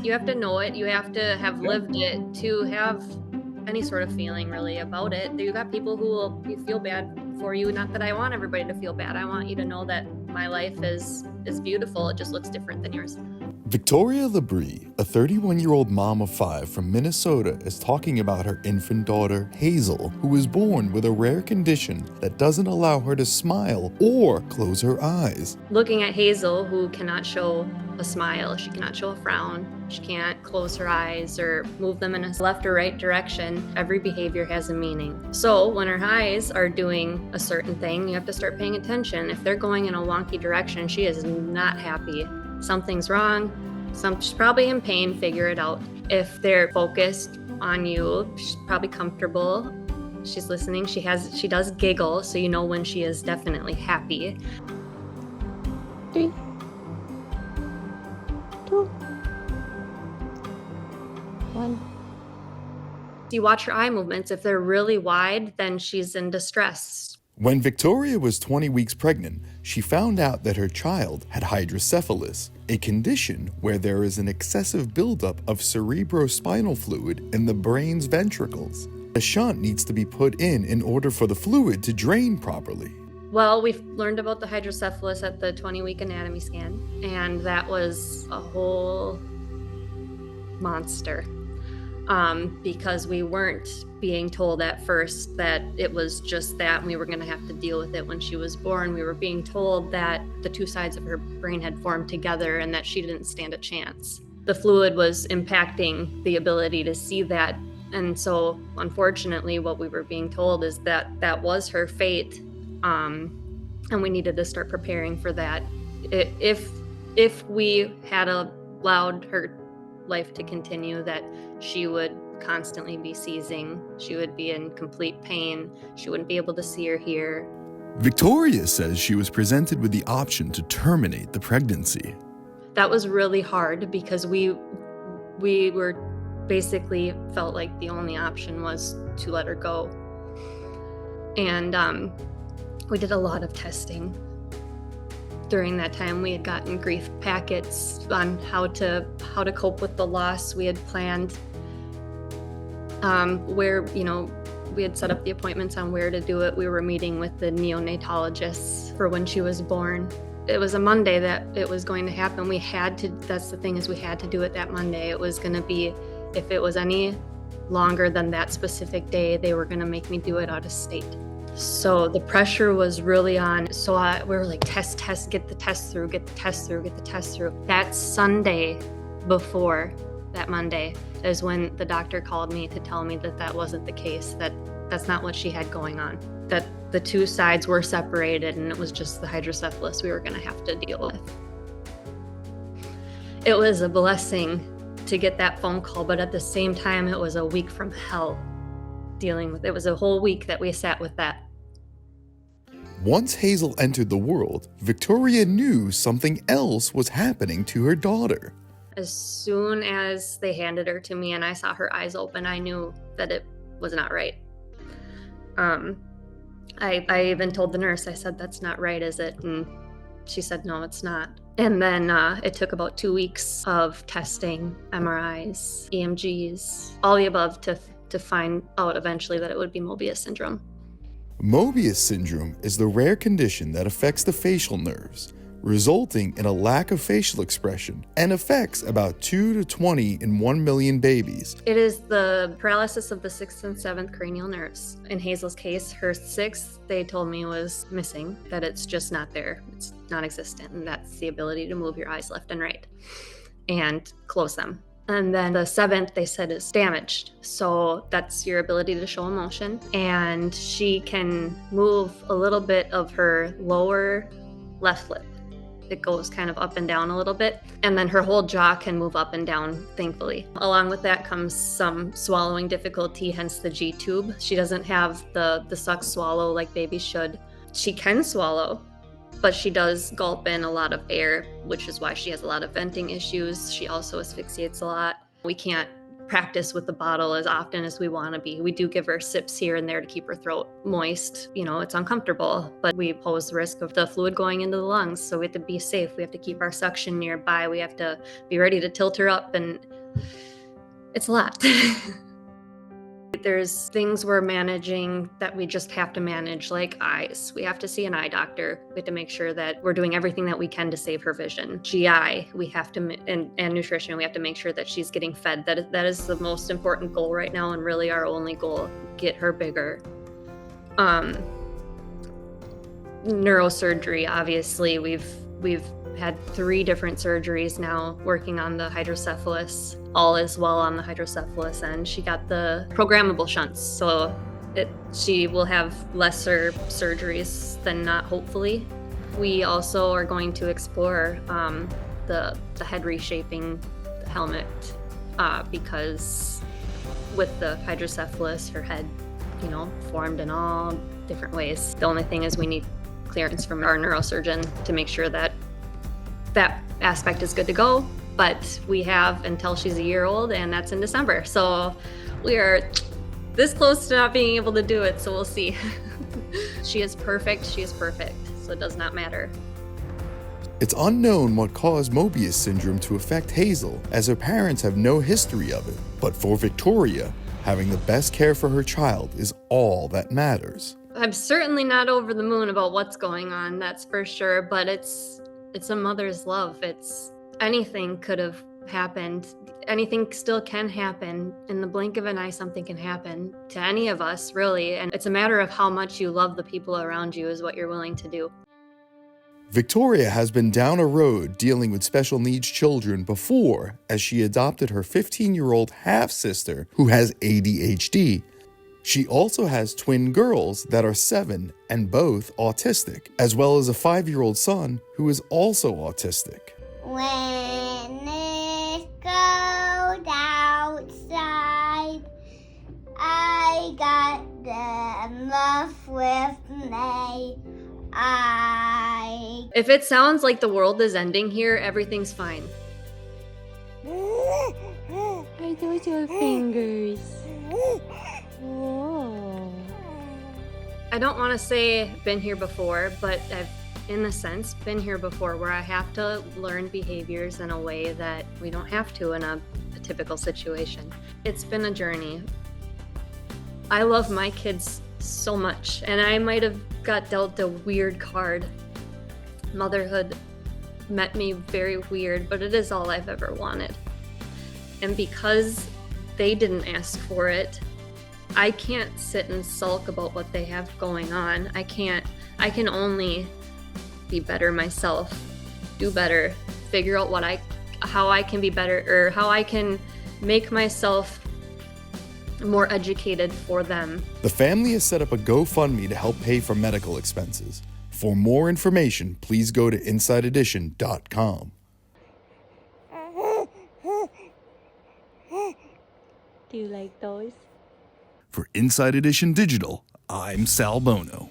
You have to know it, you have to have Yeah. lived it to have any sort of feeling really about it. You got people who will feel bad for you, not that I want everybody to feel bad. I want you to know that my life is beautiful, it just looks different than yours. Victoria Labrie, a 31-year-old mom of 5 from Minnesota, is talking about her infant daughter, Hazel, who was born with a rare condition that doesn't allow her to smile or close her eyes. Looking at Hazel, who cannot show a smile, she cannot show a frown, she can't close her eyes or move them in a left or right direction, every behavior has a meaning. So when her eyes are doing a certain thing, you have to start paying attention. If they're going in a wonky direction, she is not happy. Something's wrong, she's probably in pain, figure it out. If they're focused on you, she's probably comfortable. She's listening, she does giggle, so you know when she is definitely happy. 3, 2, 1. You watch her eye movements. If they're really wide, then she's in distress. When Victoria was 20 weeks pregnant, she found out that her child had hydrocephalus, a condition where there is an excessive buildup of cerebrospinal fluid in the brain's ventricles. A shunt needs to be put in order for the fluid to drain properly. Well, we've learned about the hydrocephalus at the 20-week anatomy scan, and that was a whole monster. Because we weren't being told at first that it was just that and we were going to have to deal with it when she was born. We were being told that the two sides of her brain had formed together and that she didn't stand a chance. The fluid was impacting the ability to see that. And so, unfortunately, what we were being told is that that was her fate. And we needed to start preparing for that. If we had allowed her life to continue, that she would constantly be seizing, she would be in complete pain, she wouldn't be able to see or hear. Victoria says she was presented with the option to terminate the pregnancy. That was really hard because we were basically felt like the only option was to let her go. And we did a lot of testing. During that time, we had gotten grief packets on how to cope with the loss. We had planned where, we had set up the appointments on where to do it. We were meeting with the neonatologists for when she was born. It was a Monday that it was going to happen. That's the thing, is we had to do it that Monday. It was going to be, if it was any longer than that specific day, they were going to make me do it out of state. So the pressure was really on. So we were like, test, get the test through. That Sunday before that Monday is when the doctor called me to tell me that that wasn't the case, that that's not what she had going on, that the two sides were separated and it was just the hydrocephalus we were going to have to deal with. It was a blessing to get that phone call, but at the same time, it was a week from hell dealing with it. It was a whole week that we sat with that. Once Hazel entered the world, Victoria knew something else was happening to her daughter. As soon as they handed her to me and I saw her eyes open, I knew that it was not right. I even told the nurse, I said, "That's not right, is it?" And she said, "No, it's not." And then it took about 2 weeks of testing, MRIs, EMGs, all the above to find out eventually that it would be Mobius syndrome. Mobius syndrome is the rare condition that affects the facial nerves, resulting in a lack of facial expression and affects about 2 to 20 in 1 million babies. It is the paralysis of the 6th and 7th cranial nerves. In Hazel's case, her 6th, they told me, was missing, that it's just not there. It's non-existent, and that's the ability to move your eyes left and right and close them. And then the 7th, they said, is damaged. So that's your ability to show emotion. And she can move a little bit of her lower left lip. It goes kind of up and down a little bit. And then her whole jaw can move up and down, thankfully. Along with that comes some swallowing difficulty, hence the G-tube. She doesn't have the suck swallow like babies should. She can swallow, but she does gulp in a lot of air, which is why she has a lot of venting issues. She also asphyxiates a lot. We can't practice with the bottle as often as we want to be. We do give her sips here and there to keep her throat moist. It's uncomfortable, but we pose the risk of the fluid going into the lungs. So we have to be safe. We have to keep our suction nearby. We have to be ready to tilt her up and It's a lot. There's things we're managing that we just have to manage, like eyes. We have to see an eye doctor. We have to make sure that we're doing everything that we can to save her vision. GI, we have to, and nutrition, we have to make sure that she's getting fed. That is the most important goal right now, and really our only goal, get her bigger. Neurosurgery, obviously, we've had 3 different surgeries now working on the hydrocephalus. All is well on the hydrocephalus end. She got the programmable shunts, so she will have lesser surgeries than not, hopefully. We also are going to explore the head reshaping helmet because with the hydrocephalus, her head, formed in all different ways. The only thing is we need clearance from our neurosurgeon to make sure that aspect is good to go, but we have until she's a year old, and that's in December. So we are this close to not being able to do it, so we'll see. She is perfect, so it does not matter. It's unknown what caused Mobius syndrome to affect Hazel, as her parents have no history of it. But for Victoria, having the best care for her child is all that matters. I'm certainly not over the moon about what's going on, that's for sure, but it's a mother's love. Anything could have happened. Anything still can happen. In the blink of an eye, something can happen to any of us, really. And it's a matter of how much you love the people around you is what you're willing to do. Victoria has been down a road dealing with special needs children before, as she adopted her 15-year-old half-sister who has ADHD. She also has twin girls that are 7 and both autistic, as well as a 5-year-old son who is also autistic. When it goes outside, I got the muff with me. If it sounds like the world is ending here, everything's fine. Are those your fingers? Whoa. I don't want to say been here before, but I've, in a sense, been here before where I have to learn behaviors in a way that we don't have to in a typical situation. It's been a journey. I love my kids so much, and I might have got dealt a weird card. Motherhood met me very weird, but it is all I've ever wanted. And because they didn't ask for it, I can't sit and sulk about what they have going on. I can only be better myself, do better, figure out how I can be better, or how I can make myself more educated for them. The family has set up a GoFundMe to help pay for medical expenses. For more information, please go to InsideEdition.com. Do you like those? For Inside Edition Digital, I'm Sal Bono.